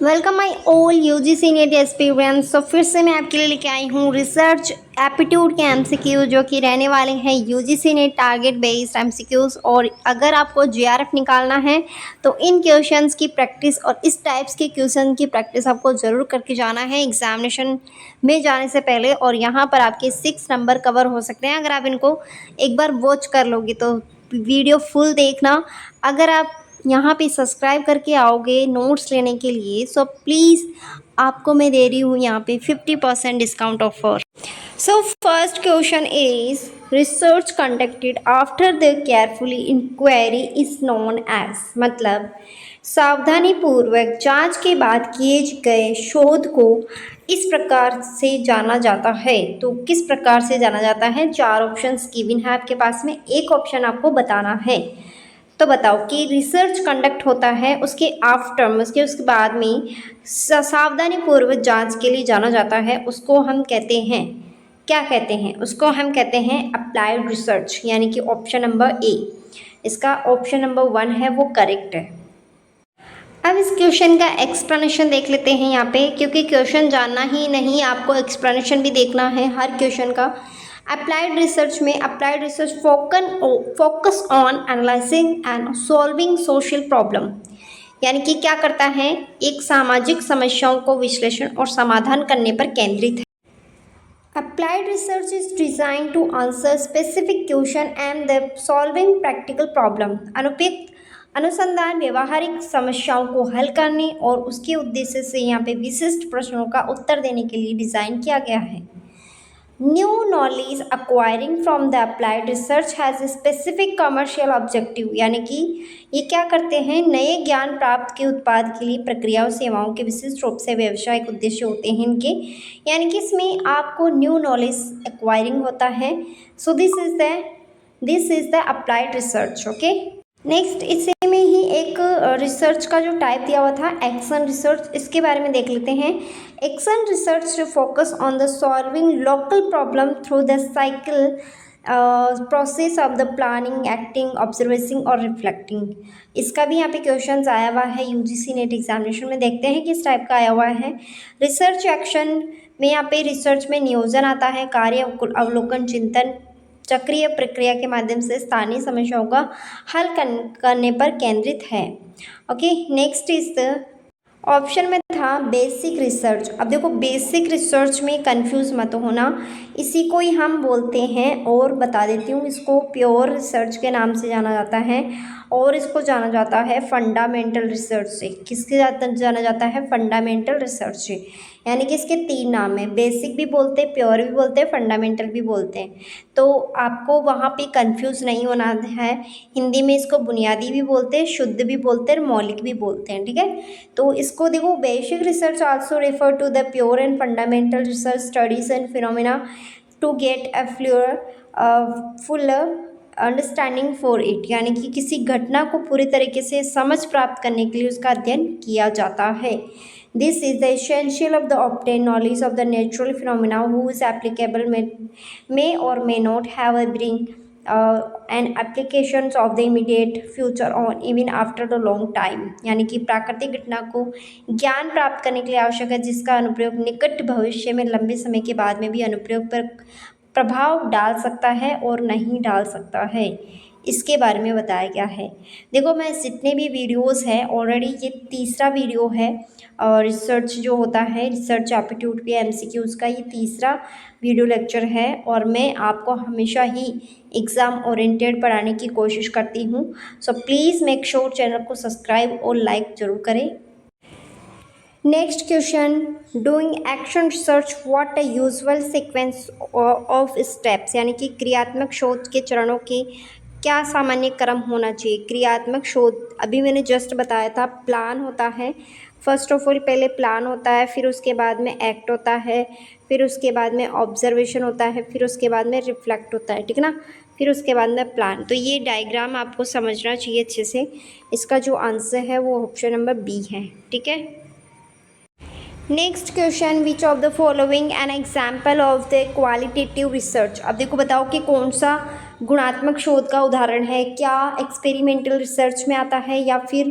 Welcome my all UGC net experience. तो फिर से मैं आपके लिए लेके आई हूँ रिसर्च एप्टीट्यूड के एमसीक्यू जो कि रहने वाले हैं UGC net target based MCQs. और अगर आपको जीआरएफ निकालना है तो इन क्वेश्चंस की प्रैक्टिस और इस टाइप्स के क्वेश्चन की प्रैक्टिस आपको ज़रूर करके जाना है एग्जामिनेशन में जाने से पहले। और यहाँ पर आपके 6 नंबर कवर हो सकते हैं अगर आप इनको एक बार वॉच कर लोगे तो। वीडियो फुल देखना। अगर आप यहाँ पे सब्सक्राइब करके आओगे नोट्स लेने के लिए सो प्लीज़ आपको मैं दे रही हूँ यहाँ पे 50% discount offer. So first question is research conducted after the carefully inquiry is known as, मतलब सावधानी पूर्वक जांच के बाद किए गए शोध को इस प्रकार से जाना जाता है। तो किस प्रकार से जाना जाता है? 4 ऑप्शंस गिवन है आपके पास में, एक ऑप्शन आपको बताना है। तो बताओ कि रिसर्च कंडक्ट होता है उसके आफ्टर उसके बाद में सावधानी पूर्वक जांच के लिए जाना जाता है, उसको हम कहते हैं, क्या कहते हैं? उसको हम कहते हैं अप्लाइड रिसर्च, यानी कि ऑप्शन नंबर ए इसका ऑप्शन नंबर 1 है वो करेक्ट है। अब इस क्वेश्चन का एक्सप्लेनेशन देख लेते हैं यहाँ पे, क्योंकि क्वेश्चन जानना ही नहीं आपको एक्सप्लेनेशन भी देखना है हर क्वेश्चन का। अप्लाइड रिसर्च में applied research focus on analysing and solving social problem, यानी कि क्या करता है, एक सामाजिक समस्याओं को विश्लेषण और समाधान करने पर केंद्रित है। Applied research is designed to answer specific question and the solving practical problem। अनुपयुक्त अनुसंधान व्यवहारिक समस्याओं को हल करने और उसके उद्देश्य से यहाँ पे विशिष्ट प्रश्नों का उत्तर देने के लिए डिज़ाइन किया गया है। New knowledge acquiring from the applied research has a specific commercial objective, यानी कि ये क्या करते हैं, नए ज्ञान प्राप्त के उत्पाद के लिए प्रक्रियाओं सेवाओं के विशिष्ट रूप से व्यावसायिक उद्देश्य होते हैं इनके, यानी कि इसमें आपको न्यू नॉलेज एक्वायरिंग होता है। So this is the applied research. Okay, next इसी में ही एक रिसर्च का जो टाइप दिया हुआ था एक्शन रिसर्च, इसके बारे में देख लेते हैं। Action research focus on the solving local problem through the cycle process of the planning, acting, observing और रिफ्लेक्टिंग। इसका भी यहाँ पे क्वेश्चन आया हुआ है यूजीसी नेट एग्जामिनेशन में, देखते हैं किस टाइप का आया हुआ है। रिसर्च एक्शन में यहाँ पे रिसर्च में नियोजन आता है, कार्य अवलोकन, चिंतन, चक्रीय प्रक्रिया के माध्यम से स्थानीय समस्याओं का हल करने पर केंद्रित है। Okay, next is the option में था बेसिक रिसर्च। अब देखो बेसिक रिसर्च में कंफ्यूज मत होना, इसी को ही हम बोलते हैं, और बता देती हूँ, इसको प्योर रिसर्च के नाम से जाना जाता है और इसको जाना जाता है फंडामेंटल रिसर्च से। किसके जाना जाता है? फंडामेंटल रिसर्च से, यानी कि इसके 3 नाम हैं, बेसिक भी बोलते हैं, प्योर भी बोलते हैं, फंडामेंटल भी बोलते हैं। तो आपको वहाँ पे कंफ्यूज नहीं होना है। हिंदी में इसको बुनियादी भी बोलते हैं, शुद्ध भी बोलते हैं और मौलिक भी बोलते हैं, ठीक है। तो इसको देखो, basic research also refer to the pure and fundamental research studies and phenomena to get a full understanding for it, यानी कि किसी घटना को पूरी तरीके से समझ प्राप्त करने के लिए उसका अध्ययन किया जाता है। This is the essential of the obtain knowledge of the natural phenomena who is applicable may or may not have a bring and applications of the immediate future on even after the long time, यानी कि प्राकृतिक घटना को ज्ञान प्राप्त करने के लिए आवश्यक है जिसका अनुप्रयोग निकट भविष्य में लंबे समय के बाद में भी अनुप्रयोग पर प्रभाव डाल सकता है और नहीं डाल सकता है, इसके बारे में बताया गया है। देखो मैं जितने भी वीडियोस हैं ऑलरेडी ये तीसरा वीडियो है, और रिसर्च जो होता है रिसर्च एप्टीट्यूड पे एमसीक्यूज़ का ये तीसरा वीडियो लेक्चर है, और मैं आपको हमेशा ही एग्ज़ाम ओरिएंटेड पढ़ाने की कोशिश करती हूँ। So please make sure channel को सब्सक्राइब और लाइक ज़रूर करें। Next question, doing action research what a usual sequence of steps, यानी कि क्रियात्मक शोध के चरणों के क्या सामान्य क्रम होना चाहिए। क्रियात्मक शोध अभी मैंने जस्ट बताया था, प्लान होता है, फर्स्ट ऑफ ऑल पहले प्लान होता है, फिर उसके बाद में एक्ट होता है, फिर उसके बाद में ऑब्जर्वेशन होता है, फिर उसके बाद में रिफ्लेक्ट होता है, ठीक ना, फिर उसके बाद में प्लान। तो ये डायग्राम आपको समझना चाहिए अच्छे से। इसका जो आंसर है वो ऑप्शन नंबर बी है, ठीक है। Next question, which of the following an example of the qualitative research. अब देखो बताओ कि कौन सा गुणात्मक शोध का उदाहरण है, क्या एक्सपेरिमेंटल रिसर्च में आता है या फिर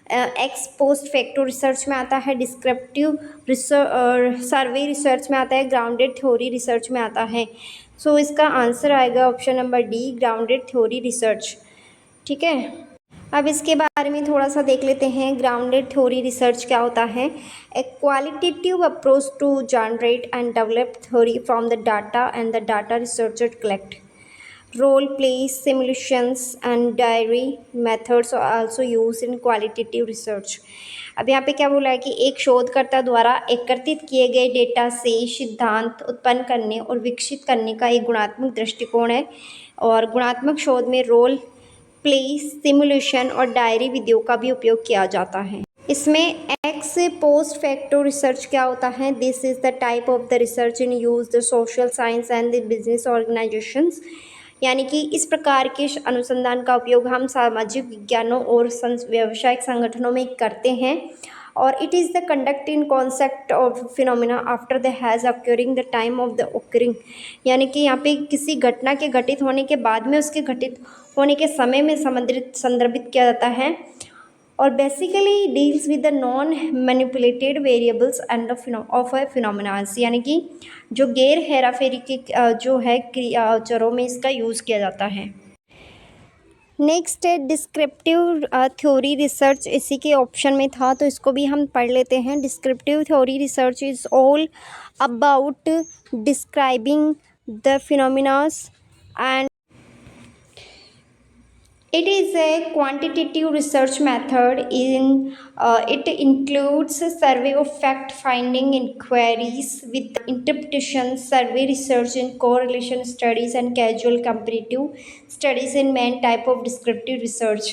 एक्स पोस्ट फैक्टो रिसर्च में आता है, डिस्क्रिप्टिव रिसर्च सर्वे रिसर्च में आता है, ग्राउंडेड थ्योरी रिसर्च में आता है। सो इसका आंसर आएगा option number D, grounded theory research. ठीक है, अब इसके बारे में थोड़ा सा देख लेते हैं। ग्राउंडेड थ्योरी रिसर्च क्या होता है? A qualitative approach to generate and develop theory from the data and the data researcher collect. Role play simulations and diary methods are also use in qualitative research. अब यहाँ पे क्या बोला है कि एक शोधकर्ता द्वारा एकत्रित किए गए डेटा से सिद्धांत उत्पन्न करने और विकसित करने का एक गुणात्मक दृष्टिकोण है। और गुणात्मक शोध में रोल प्ले सिमुलेशन और डायरी विधियों का भी उपयोग किया जाता है। इसमें एक्स पोस्ट फैक्टो रिसर्च क्या होता है? This is the type of the research in use the social science and the business organisations. यानी कि इस प्रकार के अनुसंधान का उपयोग हम सामाजिक विज्ञानों और व्यावसायिक संगठनों में करते हैं। और it is the conduct in concept of phenomena after the has occurring the time of the occurring. यानी कि यहाँ पे किसी घटना के घटित होने के बाद में उसके घटित होने के समय में संदर्भित किया जाता है। और basically deals with the non manipulated variables end of a phenomenas. यानी कि जो गैर हेराफेरी के जो है चरों में इसका यूज़ किया जाता है। नेक्स्ट है डिस्क्रिप्टिव थ्योरी रिसर्च, इसी के ऑप्शन में था तो इसको भी हम पढ़ लेते हैं। Descriptive theory research is all about describing the phenomenas and it is a quantitative research method. It includes a survey of fact-finding inquiries with interpretations, survey research and correlation studies, and casual comparative studies in main type of descriptive research.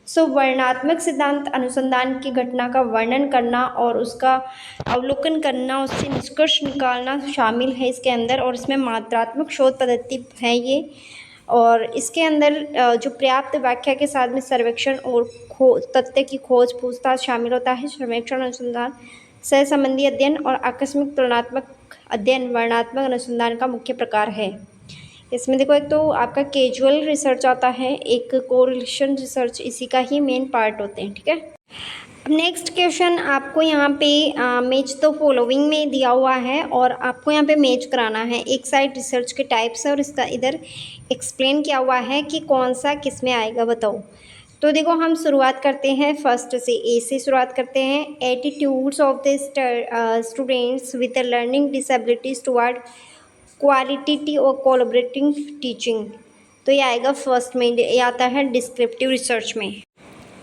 सो वर्णनात्मक सिद्धांत अनुसंधान की घटना का वर्णन करना और उसका अवलोकन करना, उससे निष्कर्ष निकालना शामिल है इसके अंदर। और इसमें मात्रात्मक शोध पद्धति है ये। और इसके अंदर जो पर्याप्त व्याख्या के साथ में सर्वेक्षण और तथ्य की खोज पूछताछ शामिल होता है। सर्वेक्षण अनुसंधान, सह संबंधी अध्ययन और आकस्मिक तुलनात्मक अध्ययन वर्णनात्मक अनुसंधान का मुख्य प्रकार है। इसमें देखो, एक तो आपका कैजुअल रिसर्च आता है, एक कोरिलेशन रिसर्च, इसी का ही मेन पार्ट होते हैं। ठीक है, नेक्स्ट क्वेश्चन आपको यहाँ पे मैच तो फॉलोइंग में दिया हुआ है और आपको यहाँ पे मैच कराना है। एक साइड रिसर्च के टाइप्स है और इसका इधर एक्सप्लेन किया हुआ है कि कौन सा किस में आएगा, बताओ। तो देखो, हम शुरुआत करते हैं फर्स्ट से, ए से शुरुआत करते हैं। Attitudes of the students with learning disabilities toward qualitative और कोलैबोरेटिव टीचिंग। तो ये आएगा फर्स्ट में, ये आता है डिस्क्रिप्टिव रिसर्च में।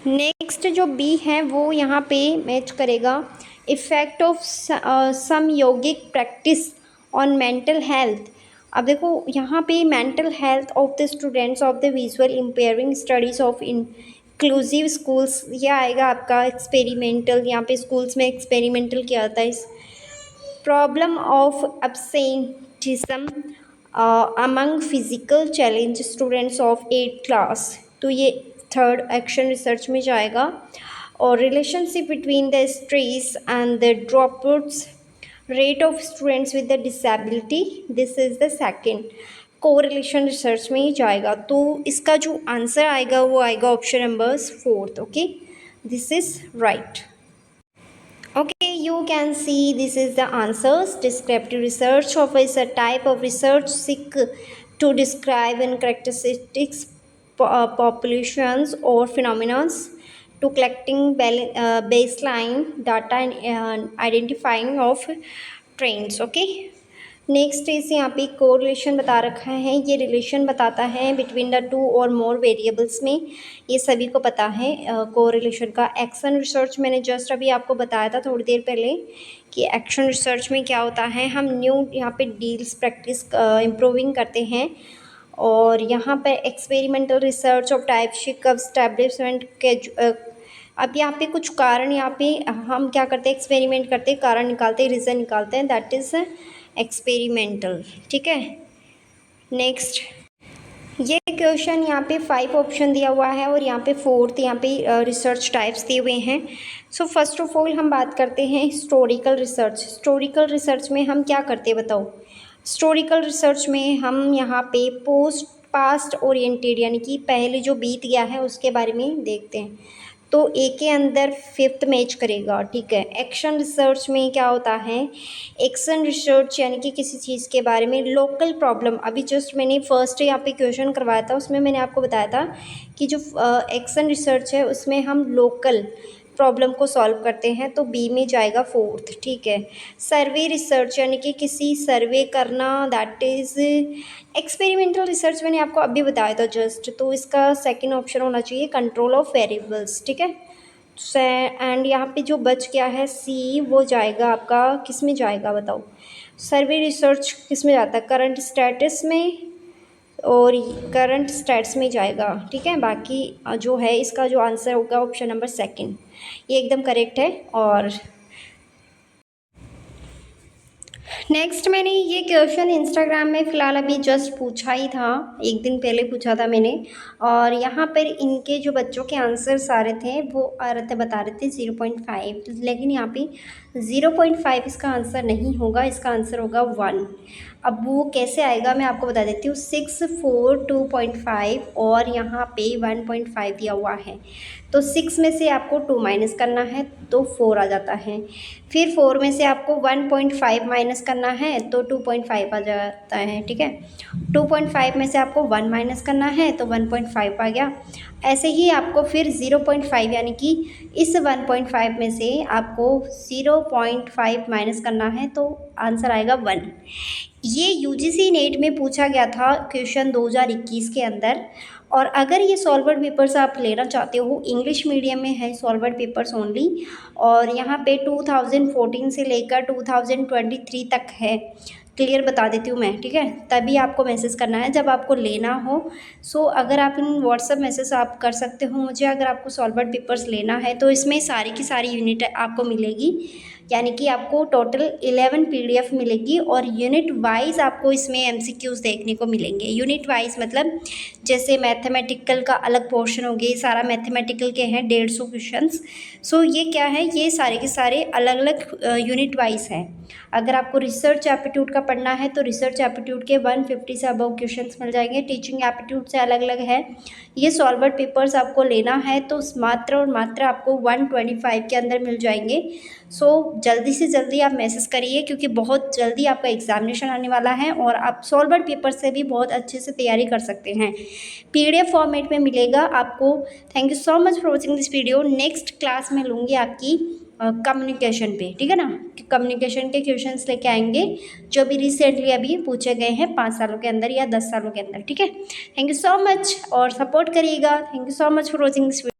नेक्स्ट जो बी है वो यहाँ पे मैच करेगा effect of some yogic practice on mental health. अब देखो, यहाँ पे mental health of the students of the visual impairing studies of inclusive schools, ये आएगा आपका एक्सपेरिमेंटल। यहाँ पे स्कूल्स में एक्सपेरिमेंटल किया जाता है। इस problem of absenteeism among physical challenge students of 8th class, तो ये थर्ड एक्शन रिसर्च में जाएगा। और relationship between the stress and the dropouts rate of students with the disability, this is the second correlation research में ही जाएगा। तो इसका जो आंसर आएगा वो आएगा option number 4। Okay, this is right. Okay, you can see this is the answers. Descriptive research is a type of research seek to describe and characteristics populations or phenomena to collecting baseline data and identifying of trends. Okay. Next इस यहाँ पे correlation बता रखा है, ये relation बताता है between the 2 और मोर वेरिएबल्स में, ये सभी को पता है कोरिलेशन का। एक्शन रिसर्च मैंने जस्ट अभी आपको बताया था थोड़ी देर पहले कि एक्शन रिसर्च में क्या होता है, हम न्यू यहाँ पे डील्स प्रैक्टिस इम्प्रूविंग करते हैं। और यहाँ पे experimental research of typeship of establishment के अब यहाँ पे कुछ कारण, यहाँ पे हम क्या करते हैं, एक्सपेरिमेंट करते हैं, कारण निकालते हैं, रीज़न निकालते हैं, दैट इज़ एक्सपेरिमेंटल। ठीक है, नेक्स्ट ये क्वेश्चन यहाँ पे 5 ऑप्शन दिया हुआ है और यहाँ पे 4th यहाँ पे रिसर्च टाइप्स दिए हुए हैं। सो फर्स्ट ऑफ ऑल हम बात करते हैं हिस्टोरिकल रिसर्च। हिस्टोरिकल रिसर्च में हम क्या करते हैं, बताओ। हिस्टोरिकल रिसर्च में हम यहाँ पे पास्ट ओरिएंटेड, यानी कि पहले जो बीत गया है उसके बारे में देखते हैं। तो ए के अंदर फिफ्थ मैच करेगा, ठीक है। एक्शन रिसर्च में क्या होता है, एक्शन रिसर्च यानी कि किसी चीज़ के बारे में लोकल प्रॉब्लम, अभी जस्ट मैंने फर्स्ट यहाँ पे क्वेश्चन करवाया था, उसमें मैंने आपको बताया था कि जो एक्शन रिसर्च है उसमें हम लोकल प्रॉब्लम को सॉल्व करते हैं, तो बी में जाएगा फोर्थ, ठीक है। सर्वे रिसर्च यानी कि किसी सर्वे करना, दैट इज़ एक्सपेरिमेंटल रिसर्च, मैंने आपको अभी बताया था जस्ट, तो इसका सेकंड ऑप्शन होना चाहिए कंट्रोल ऑफ वेरिएबल्स, ठीक है। एंड यहाँ पे जो बच गया है सी, वो जाएगा आपका किस में जाएगा बताओ, सर्वे रिसर्च किस में जाता है, करंट स्टेटस में और करंट स्टेट्स में जाएगा, ठीक है। बाकी जो है इसका जो आंसर होगा ऑप्शन नंबर सेकंड, ये एकदम करेक्ट है। और नेक्स्ट मैंने ये क्वेश्चन इंस्टाग्राम में फ़िलहाल अभी जस्ट पूछा ही था, एक दिन पहले पूछा था मैंने, और यहाँ पर इनके जो बच्चों के आंसर्स आ रहे थे वो आ रहे थे, बता रहे थे 0.5, लेकिन यहाँ पे 0.5 इसका आंसर नहीं होगा, इसका आंसर होगा 1। अब वो कैसे आएगा मैं आपको बता देती हूँ। 6, 4, 2.5 और यहाँ पे 1.5 दिया हुआ है, तो 6 में से आपको 2 माइनस करना है तो 4 आ जाता है। फिर 4 में से आपको 1.5 माइनस करना है तो 2.5 आ जाता है, ठीक है। 2.5 में से आपको 1 माइनस करना है तो 1.5 आ गया। ऐसे ही आपको फिर 0.5 यानी कि इस 1.5 में से आपको 0.5 माइनस करना है तो आंसर आएगा 1। ये यूजीसी नेट में पूछा गया था क्वेश्चन 2021 के अंदर। और अगर ये सॉल्वर्ड पेपर्स आप लेना चाहते हो, इंग्लिश मीडियम में है सॉल्वर्ड पेपर्स ओनली, और यहाँ पे 2014 से लेकर 2023 तक है, क्लियर बता देती हूँ मैं, ठीक है। तभी आपको मैसेज करना है जब आपको लेना हो। सो अगर आप इन व्हाट्सअप मैसेज आप कर सकते हो मुझे, अगर आपको सॉल्वर्ड पेपर्स लेना है तो इसमें सारी की सारी यूनिट आपको मिलेगी, यानी कि आपको टोटल 11 पीडीएफ मिलेगी, और यूनिट वाइज आपको इसमें एमसीक्यूज़ देखने को मिलेंगे। यूनिट वाइज मतलब जैसे मैथमेटिकल का अलग पोर्शन हो गया, सारा मैथमेटिकल के हैं 150 क्वेश्चंस। सो ये क्या है, ये सारे के सारे अलग अलग यूनिट वाइज हैं। अगर आपको रिसर्च एप्टीट्यूड का पढ़ना है तो रिसर्च एप्टीट्यूड के 150 से अबव क्वेश्चंस मिल जाएंगे। टीचिंग एप्टीट्यूड से अलग अलग है। ये सॉल्वर्ड पेपर्स आपको लेना है तो मात्र और मात्र आपको 125 के अंदर मिल जाएंगे। सो जल्दी से जल्दी आप मैसेज करिए, क्योंकि बहुत जल्दी आपका एग्जामिनेशन आने वाला है और आप सॉल्वर्ड पेपर से भी बहुत अच्छे से तैयारी कर सकते हैं। पीडीएफ फॉर्मेट में मिलेगा आपको। Thank you so much for watching this video. Next class में लूँगी आपकी कम्युनिकेशन पे, ठीक है ना। कम्युनिकेशन के क्वेश्चंस लेके आएंगे जो भी रिसेंटली अभी पूछे गए हैं 5 सालों के अंदर या 10 सालों के अंदर, ठीक है। थैंक यू सो मच और सपोर्ट करिएगा। Thank you so much for watching this video.